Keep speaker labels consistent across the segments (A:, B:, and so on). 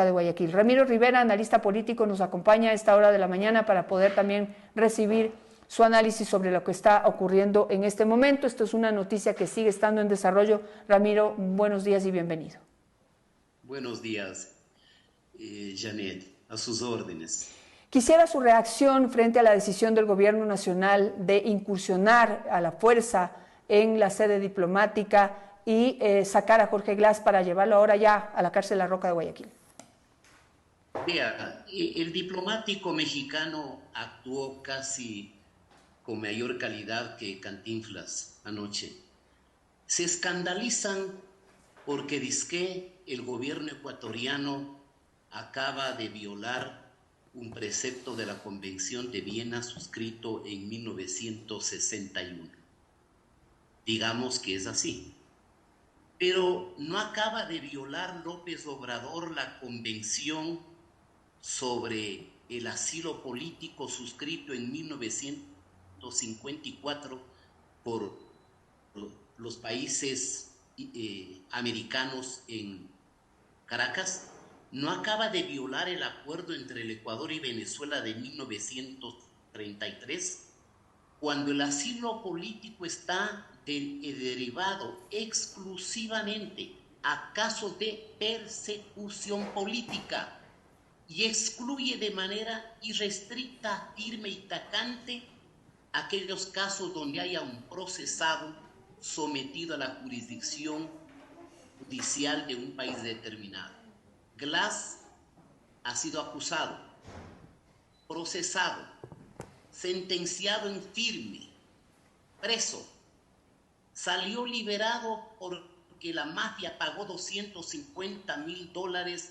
A: de Guayaquil. Ramiro Rivera, analista político, nos acompaña a esta hora de la mañana para poder también recibir su análisis sobre lo que está ocurriendo en este momento. Esto es una noticia que sigue estando en desarrollo. Ramiro, buenos días y bienvenido.
B: Buenos días, Janet, a sus órdenes.
A: Quisiera su reacción frente a la decisión del gobierno nacional de incursionar a la fuerza en la sede diplomática y sacar a Jorge Glass para llevarlo ahora ya a la cárcel La Roca de Guayaquil.
B: Vea, el diplomático mexicano actuó casi con mayor calidad que Cantinflas anoche. Se escandalizan porque dizque el gobierno ecuatoriano acaba de violar un precepto de la Convención de Viena suscrito en 1961. Digamos que es así. Pero no acaba de violar López Obrador la Convención sobre el asilo político suscrito en 1954 por los países americanos en Caracas. No acaba de violar el acuerdo entre el Ecuador y Venezuela de 1933, cuando el asilo político está derivado exclusivamente a casos de persecución política y excluye de manera irrestricta, firme y tajante aquellos casos donde haya un procesado sometido a la jurisdicción judicial de un país determinado. Glass ha sido acusado, procesado, sentenciado en firme, preso. Salió liberado porque la mafia pagó $250,000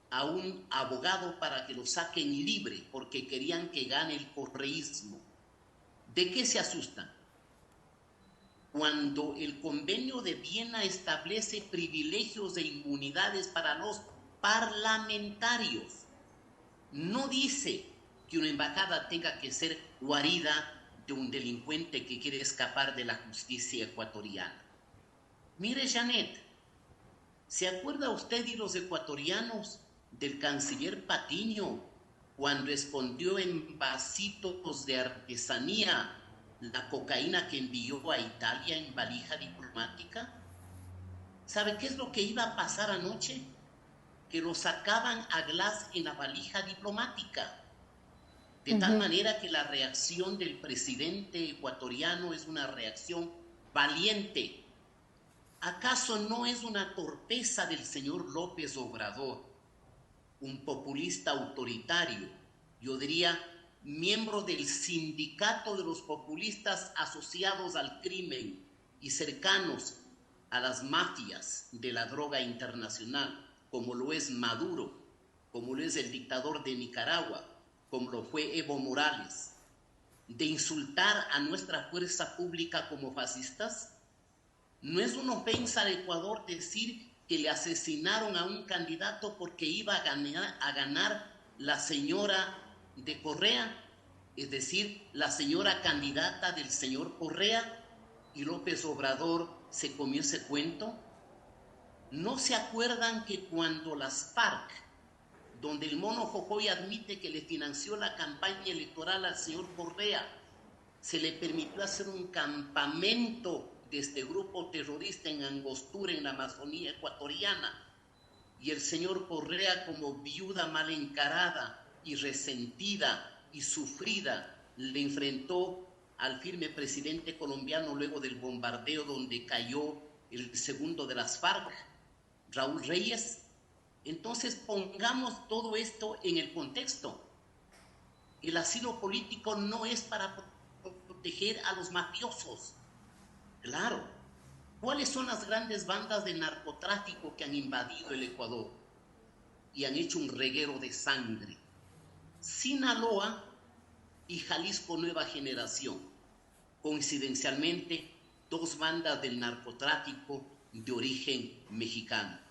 B: a un abogado para que lo saquen libre porque querían que gane el correísmo. ¿De qué se asustan? Cuando el convenio de Viena establece privilegios e inmunidades para los parlamentarios, no dice que una embajada tenga que ser guarida de un delincuente que quiere escapar de la justicia ecuatoriana. Mire, Janet, ¿se acuerda usted y los ecuatorianos del canciller Patiño cuando escondió en vasitos de artesanía la cocaína que envió a Italia en valija diplomática? ¿Sabe qué es lo que iba a pasar anoche? Que lo sacaban a Glass en la valija diplomática. De tal manera que la reacción del presidente ecuatoriano es una reacción valiente. ¿Acaso no es una torpeza del señor López Obrador, un populista autoritario, yo diría miembro del sindicato de los populistas asociados al crimen y cercanos a las mafias de la droga internacional, como lo es Maduro, como lo es el dictador de Nicaragua, como lo fue Evo Morales, de insultar a nuestra fuerza pública como fascistas? ¿No es una ofensa al Ecuador decir que le asesinaron a un candidato porque iba a ganar la señora de Correa, es decir, la señora candidata del señor Correa, y López Obrador se comió ese cuento? ¿No se acuerdan que cuando las FARC, donde el mono Jojoy admite que le financió la campaña electoral al señor Correa, se le permitió hacer un campamento de este grupo terrorista en Angostura, en la Amazonía ecuatoriana, y el señor Correa, como viuda mal encarada y resentida y sufrida, le enfrentó al firme presidente colombiano luego del bombardeo donde cayó el segundo de las FARC, Raúl Reyes? Entonces pongamos todo esto en el contexto. El asilo político no es para proteger a los mafiosos. Claro. ¿Cuáles son las grandes bandas de narcotráfico que han invadido el Ecuador y han hecho un reguero de sangre? Sinaloa y Jalisco Nueva Generación. Coincidencialmente, dos bandas del narcotráfico de origen mexicano.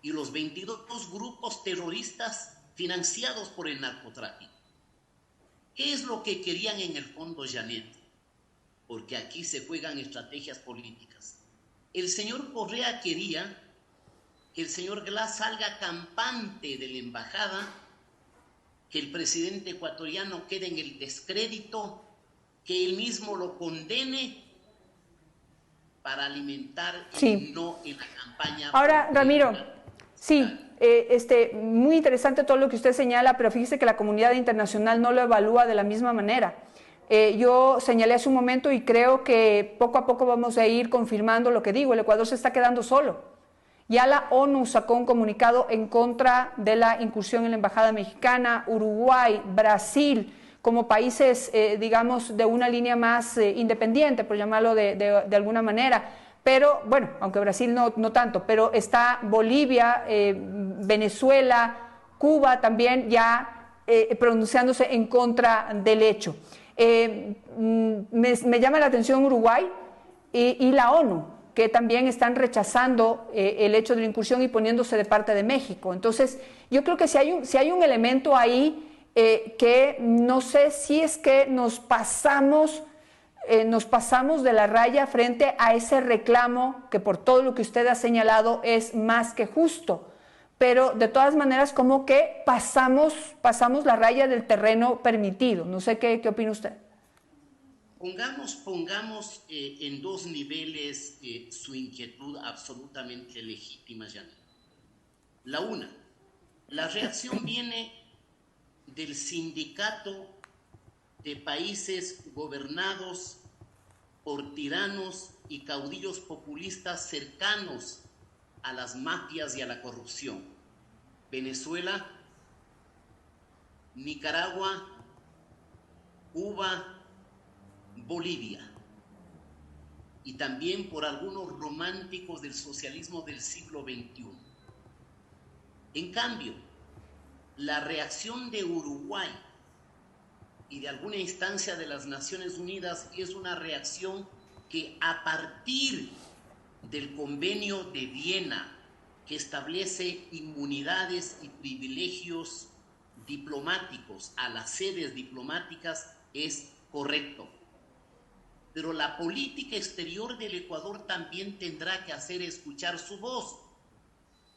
B: Y los 22 grupos terroristas financiados por el narcotráfico. ¿Qué es lo que querían en el fondo, Janet? Porque aquí se juegan estrategias políticas. El señor Correa quería que el señor Glass salga campante de la embajada, que el presidente ecuatoriano quede en el descrédito, que él mismo lo condene para alimentar
A: sí.
B: no en la campaña.
A: Ahora, Ramiro, sí, muy interesante todo lo que usted señala, pero fíjese que la comunidad internacional no lo evalúa de la misma manera. Yo señalé hace un momento y creo que poco a poco vamos a ir confirmando lo que digo, el Ecuador se está quedando solo. Ya la ONU sacó un comunicado en contra de la incursión en la embajada mexicana, Uruguay, Brasil, como países, digamos, de una línea más independiente, por llamarlo de alguna manera. Pero, bueno, aunque Brasil no tanto, pero está Bolivia, Venezuela, Cuba también ya pronunciándose en contra del hecho. Me llama la atención Uruguay y la ONU, que también están rechazando el hecho de la incursión y poniéndose de parte de México. Entonces, yo creo que si hay un elemento ahí que no sé si es que nos pasamos de la raya frente a ese reclamo que por todo lo que usted ha señalado es más que justo, pero de todas maneras como que pasamos la raya del terreno permitido. No sé qué opina usted.
B: Pongamos en dos niveles su inquietud absolutamente legítima, Janine. La reacción viene del sindicato de países gobernados por tiranos y caudillos populistas cercanos a las mafias y a la corrupción. Venezuela, Nicaragua, Cuba, Bolivia, y también por algunos románticos del socialismo del siglo XXI. En cambio, la reacción de Uruguay y de alguna instancia de las Naciones Unidas es una reacción que a partir del convenio de Viena, que establece inmunidades y privilegios diplomáticos a las sedes diplomáticas, es correcto. Pero la política exterior del Ecuador también tendrá que hacer escuchar su voz.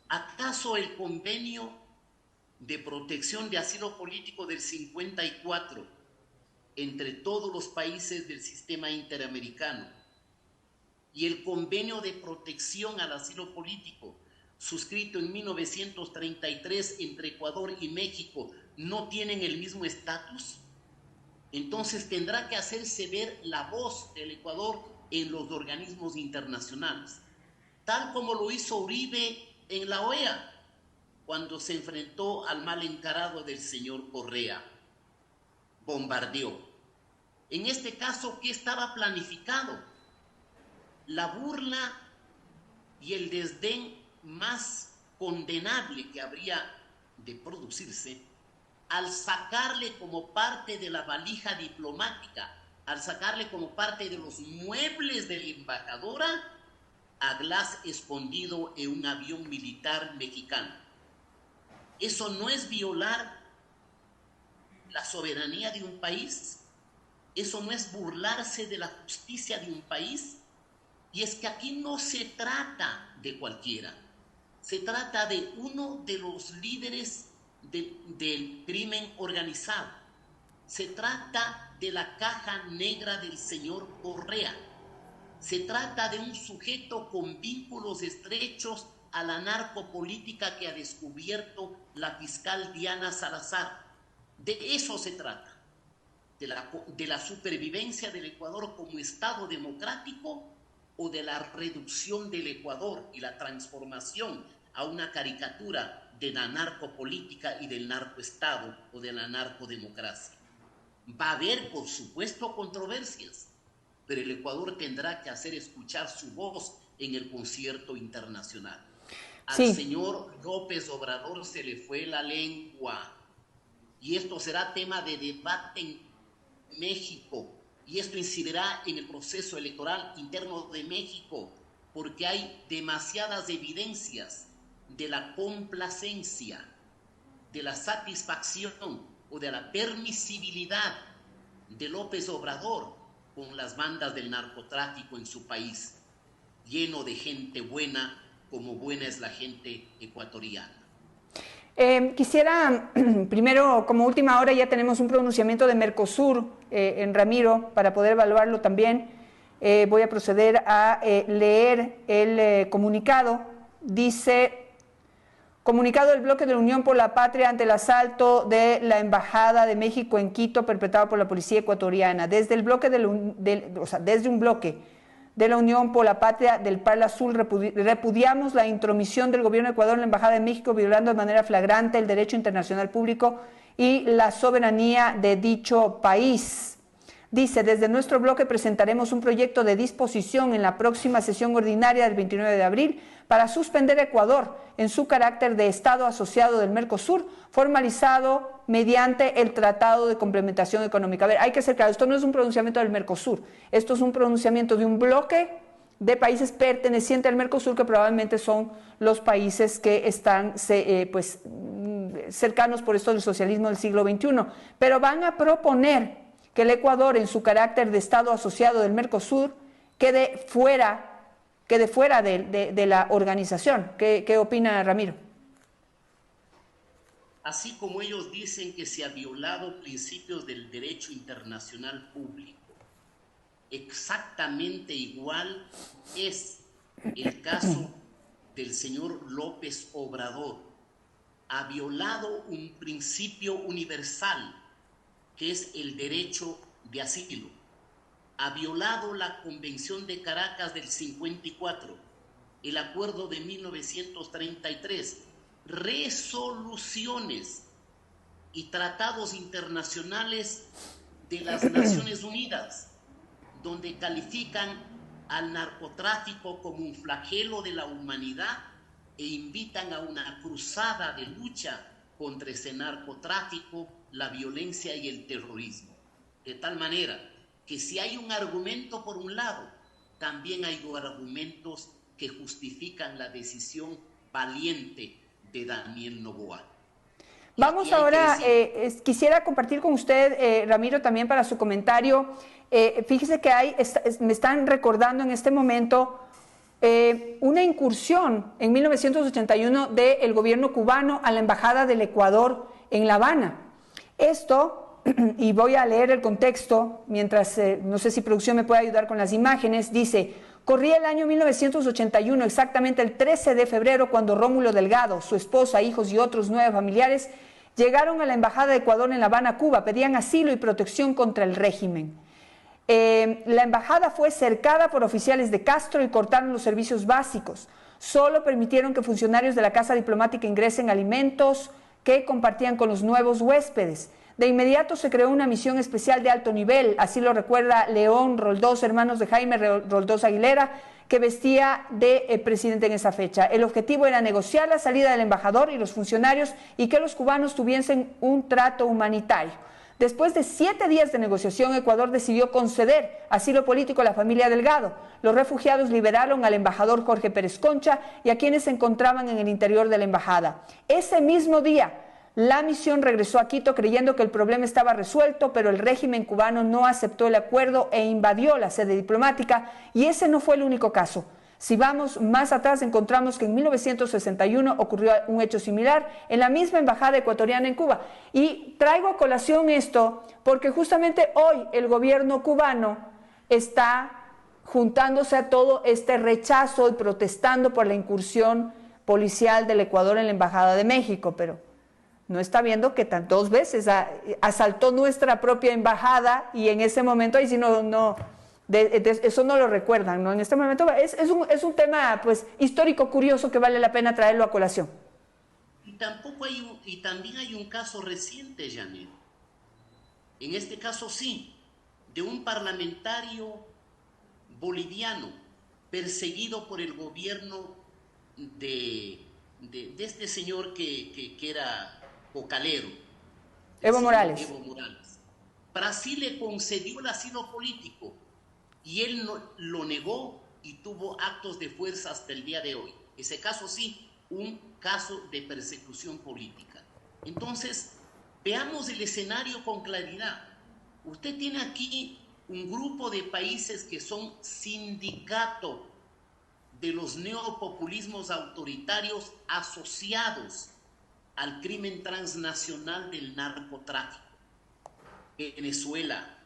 B: ¿Acaso el convenio de protección de asilo político del 54 entre todos los países del sistema interamericano y el convenio de protección al asilo político suscrito en 1933 entre Ecuador y México no tienen el mismo estatus? Entonces tendrá que hacerse ver la voz del Ecuador en los organismos internacionales, tal como lo hizo Uribe en la OEA, cuando se enfrentó al mal encarado del señor Correa, bombardeó. En este caso, ¿qué estaba planificado? La burla y el desdén más condenable que habría de producirse al sacarle como parte de la valija diplomática, al sacarle como parte de los muebles de la embajadora a Glass escondido en un avión militar mexicano. ¿Eso no es violar la soberanía de un país? ¿Eso no es burlarse de la justicia de un país? Y es que aquí no se trata de cualquiera, se trata de uno de los líderes del crimen organizado. Se trata de la caja negra del señor Correa. Se trata de un sujeto con vínculos estrechos a la narcopolítica que ha descubierto la fiscal Diana Salazar. De eso se trata, de la supervivencia del Ecuador como Estado democrático o de la reducción del Ecuador y la transformación a una caricatura de la narcopolítica y del narcoestado o de la narcodemocracia. Va a haber, por supuesto, controversias, pero el Ecuador tendrá que hacer escuchar su voz en el concierto internacional. Al señor López Obrador se le fue la lengua, y esto será tema de debate en México, y esto incidirá en el proceso electoral interno de México, porque hay demasiadas evidencias de la complacencia, de la satisfacción o de la permisibilidad de López Obrador con las bandas del narcotráfico en su país, lleno de gente buena como buena es la gente ecuatoriana.
A: Quisiera, primero, como última hora, ya tenemos un pronunciamiento de Mercosur en Ramiro, para poder evaluarlo también. Voy a proceder a leer el comunicado. Dice: comunicado del Bloque de la Unión por la Patria ante el asalto de la Embajada de México en Quito perpetrado por la policía ecuatoriana. Desde el bloque desde un bloque de la Unión por la Patria del Parla Azul repudiamos la intromisión del gobierno de Ecuador en la Embajada de México, violando de manera flagrante el derecho internacional público y la soberanía de dicho país. Dice: desde nuestro bloque presentaremos un proyecto de disposición en la próxima sesión ordinaria del 29 de abril para suspender a Ecuador en su carácter de Estado asociado del Mercosur, formalizado mediante el Tratado de Complementación Económica. A ver, hay que ser claro, esto no es un pronunciamiento del Mercosur, esto es un pronunciamiento de un bloque de países pertenecientes al Mercosur, que probablemente son los países que están cercanos por esto del socialismo del siglo XXI, pero van a proponer que el Ecuador, en su carácter de Estado asociado del Mercosur, quede fuera de la organización. ¿Qué opina Ramiro?
B: Así como ellos dicen que se ha violado principios del derecho internacional público, exactamente igual es el caso del señor López Obrador. Ha violado un principio universal, que es el derecho de asilo. Ha violado la Convención de Caracas del 54, el Acuerdo de 1933, resoluciones y tratados internacionales de las Naciones Unidas, donde califican al narcotráfico como un flagelo de la humanidad e invitan a una cruzada de lucha contra ese narcotráfico, la violencia y el terrorismo. De tal manera que si hay un argumento por un lado, también hay argumentos que justifican la decisión valiente de Daniel Noboa.
A: Vamos ahora, quisiera compartir con usted, Ramiro, también para su comentario. Fíjese que me están recordando en este momento una incursión en 1981 del gobierno cubano a la Embajada del Ecuador en La Habana. Esto, y voy a leer el contexto, mientras, no sé si producción me puede ayudar con las imágenes, dice: corría el año 1981, exactamente el 13 de febrero, cuando Rómulo Delgado, su esposa, hijos y otros 9 familiares llegaron a la Embajada de Ecuador en La Habana, Cuba, pedían asilo y protección contra el régimen. La embajada fue cercada por oficiales de Castro y cortaron los servicios básicos. Solo permitieron que funcionarios de la Casa Diplomática ingresen alimentos que compartían con los nuevos huéspedes. De inmediato se creó una misión especial de alto nivel, así lo recuerda León Roldós, hermanos de Jaime Roldós Aguilera, que vestía de presidente en esa fecha. El objetivo era negociar la salida del embajador y los funcionarios y que los cubanos tuviesen un trato humanitario. Después de 7 días de negociación, Ecuador decidió conceder asilo político a la familia Delgado. Los refugiados liberaron al embajador Jorge Pérez Concha y a quienes se encontraban en el interior de la embajada. Ese mismo día, la misión regresó a Quito creyendo que el problema estaba resuelto, pero el régimen cubano no aceptó el acuerdo e invadió la sede diplomática, y ese no fue el único caso. Si vamos más atrás, encontramos que en 1961 ocurrió un hecho similar en la misma embajada ecuatoriana en Cuba. Y traigo a colación esto porque justamente hoy el gobierno cubano está juntándose a todo este rechazo y protestando por la incursión policial del Ecuador en la Embajada de México, pero no está viendo que 2 veces asaltó nuestra propia embajada, y en ese momento ahí sí eso no lo recuerdan, ¿no? En este momento es un tema pues histórico curioso que vale la pena traerlo a colación.
B: Y también hay un caso reciente, Janet. En este caso sí, de un parlamentario boliviano perseguido por el gobierno de este señor que era cocalero.
A: Evo Morales.
B: Brasil le concedió el asilo político y él lo negó y tuvo actos de fuerza hasta el día de hoy. Ese caso sí, un caso de persecución política. Entonces, veamos el escenario con claridad. Usted tiene aquí un grupo de países que son sindicato de los neopopulismos autoritarios asociados al crimen transnacional del narcotráfico. Venezuela,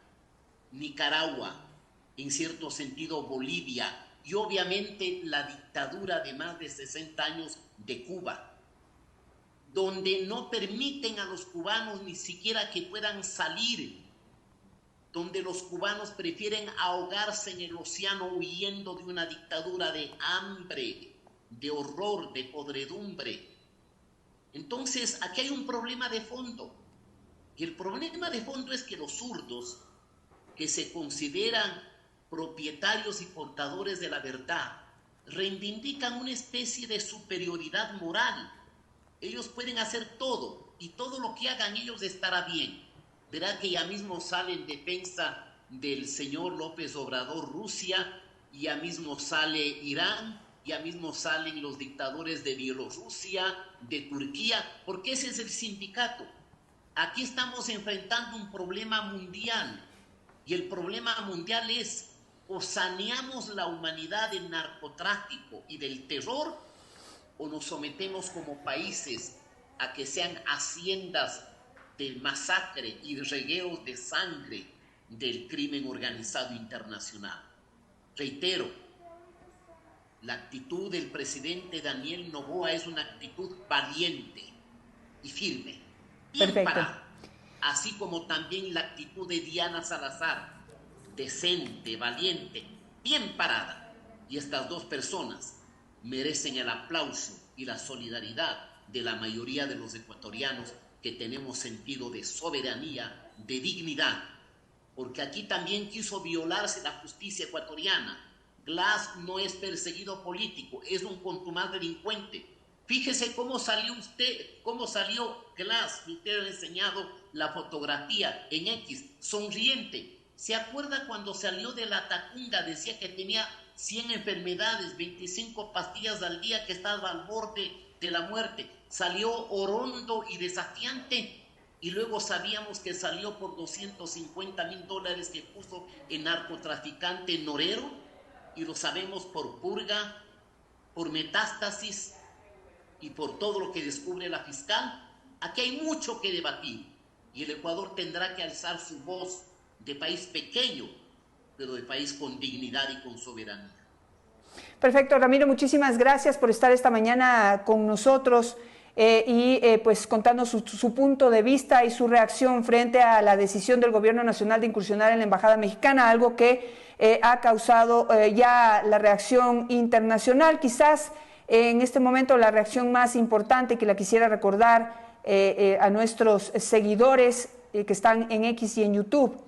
B: Nicaragua, en cierto sentido Bolivia, y obviamente la dictadura de más de 60 años de Cuba, donde no permiten a los cubanos ni siquiera que puedan salir, donde los cubanos prefieren ahogarse en el océano huyendo de una dictadura de hambre, de horror, de podredumbre. Entonces, aquí hay un problema de fondo. Y el problema de fondo es que los zurdos, que se consideran propietarios y portadores de la verdad, reivindican una especie de superioridad moral. Ellos pueden hacer todo, y todo lo que hagan ellos estará bien. Verá que ya mismo sale en defensa del señor López Obrador Rusia, y ya mismo sale Irán, ya mismo salen los dictadores de Bielorrusia, de Turquía, porque ese es el sindicato. Aquí estamos enfrentando un problema mundial, y el problema mundial es: o saneamos la humanidad del narcotráfico y del terror, o nos sometemos como países a que sean haciendas de masacre y regueros de sangre del crimen organizado internacional. Reitero, la actitud del presidente Daniel Noboa es una actitud valiente y firme, bien parada, así como también la actitud de Diana Salazar, decente, valiente, bien parada. Y estas dos personas merecen el aplauso y la solidaridad de la mayoría de los ecuatorianos que tenemos sentido de soberanía, de dignidad, porque aquí también quiso violarse la justicia ecuatoriana. Glass no es perseguido político, es un contumaz delincuente. Fíjese cómo salió Glass, usted ha enseñado la fotografía en X, sonriente. ¿Se acuerda cuando salió de la Tacunga? Decía que tenía 100 enfermedades, 25 pastillas al día, que estaba al borde de la muerte. Salió orondo y desafiante, y luego sabíamos que salió por $250,000 que puso el narcotraficante Norero, y lo sabemos por purga, por metástasis y por todo lo que descubre la fiscal. Aquí hay mucho que debatir, y el Ecuador tendrá que alzar su voz de país pequeño, pero de país con dignidad y con soberanía.
A: Perfecto, Ramiro, muchísimas gracias por estar esta mañana con nosotros pues contando su punto de vista y su reacción frente a la decisión del Gobierno Nacional de incursionar en la Embajada Mexicana, algo que ha causado ya la reacción internacional. Quizás en este momento la reacción más importante, que la quisiera recordar a nuestros seguidores que están en X y en YouTube,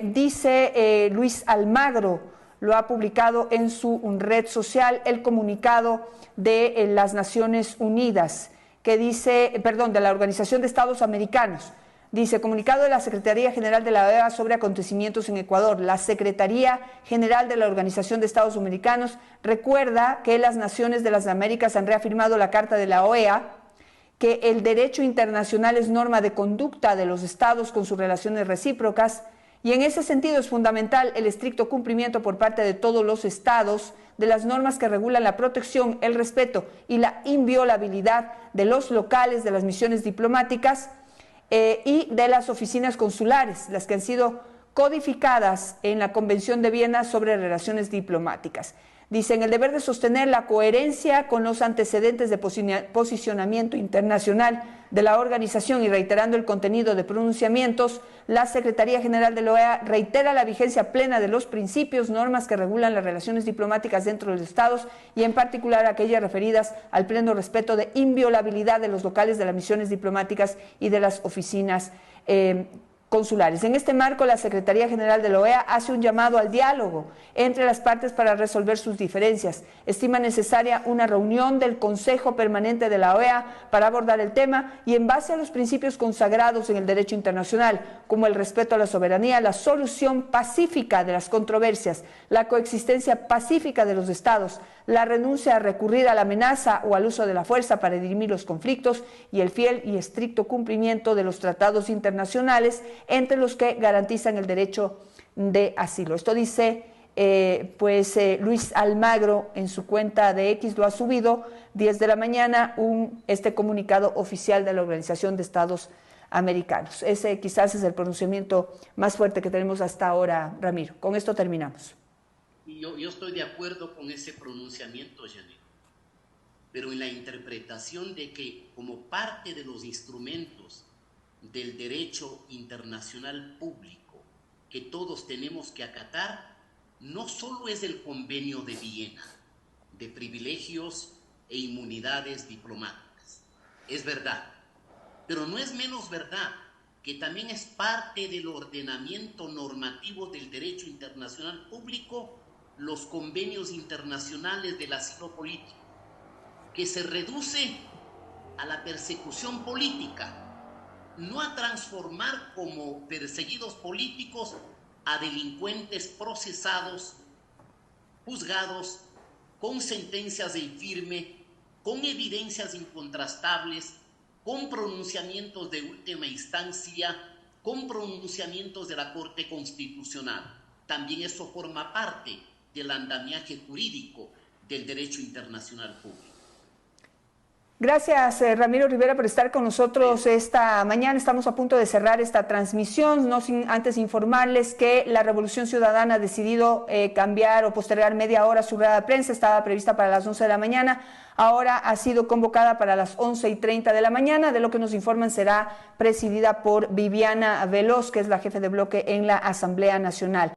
A: dice Luis Almagro, lo ha publicado en su red social, el comunicado de las Naciones Unidas, que dice, perdón, de la Organización de Estados Americanos. Dice: comunicado de la Secretaría General de la OEA sobre acontecimientos en Ecuador. La Secretaría General de la Organización de Estados Americanos recuerda que las Naciones de las Américas han reafirmado la Carta de la OEA, que el derecho internacional es norma de conducta de los estados con sus relaciones recíprocas, y en ese sentido es fundamental el estricto cumplimiento por parte de todos los estados de las normas que regulan la protección, el respeto y la inviolabilidad de los locales, de las misiones diplomáticas y de las oficinas consulares, las que han sido codificadas en la Convención de Viena sobre Relaciones Diplomáticas. Dicen: el deber de sostener la coherencia con los antecedentes de posicionamiento internacional de la organización, y reiterando el contenido de pronunciamientos, la Secretaría General de la OEA reitera la vigencia plena de los principios, normas que regulan las relaciones diplomáticas dentro de los estados, y en particular aquellas referidas al pleno respeto de inviolabilidad de los locales de las misiones diplomáticas y de las oficinas consulares. En este marco, la Secretaría General de la OEA hace un llamado al diálogo entre las partes para resolver sus diferencias. Estima necesaria una reunión del Consejo Permanente de la OEA para abordar el tema, y en base a los principios consagrados en el derecho internacional, como el respeto a la soberanía, la solución pacífica de las controversias, la coexistencia pacífica de los estados, la renuncia a recurrir a la amenaza o al uso de la fuerza para dirimir los conflictos, y el fiel y estricto cumplimiento de los tratados internacionales, entre los que garantizan el derecho de asilo. Esto dice Luis Almagro en su cuenta de X lo ha subido, 10 de la mañana, este comunicado oficial de la Organización de Estados Americanos. Ese quizás es el pronunciamiento más fuerte que tenemos hasta ahora, Ramiro. Con esto terminamos.
B: Yo estoy de acuerdo con ese pronunciamiento, Janet, pero en la interpretación de que como parte de los instrumentos del derecho internacional público que todos tenemos que acatar, no solo es el Convenio de Viena de privilegios e inmunidades diplomáticas, es verdad, pero no es menos verdad que también es parte del ordenamiento normativo del derecho internacional público los convenios internacionales del asilo político, que se reduce a la persecución política, no a transformar como perseguidos políticos a delincuentes procesados, juzgados, con sentencias en firme, con evidencias incontrastables, con pronunciamientos de última instancia, con pronunciamientos de la Corte Constitucional. También eso forma parte del andamiaje jurídico del derecho internacional público.
A: Gracias, Ramiro Rivera, por estar con nosotros esta mañana. Estamos a punto de cerrar esta transmisión, no sin antes informarles que la Revolución Ciudadana ha decidido cambiar o postergar media hora su rueda de prensa. Estaba prevista para las 11 de la mañana, ahora ha sido convocada para las 11:30 de la mañana. De lo que nos informan, será presidida por Viviana Veloz, que es la jefe de bloque en la Asamblea Nacional.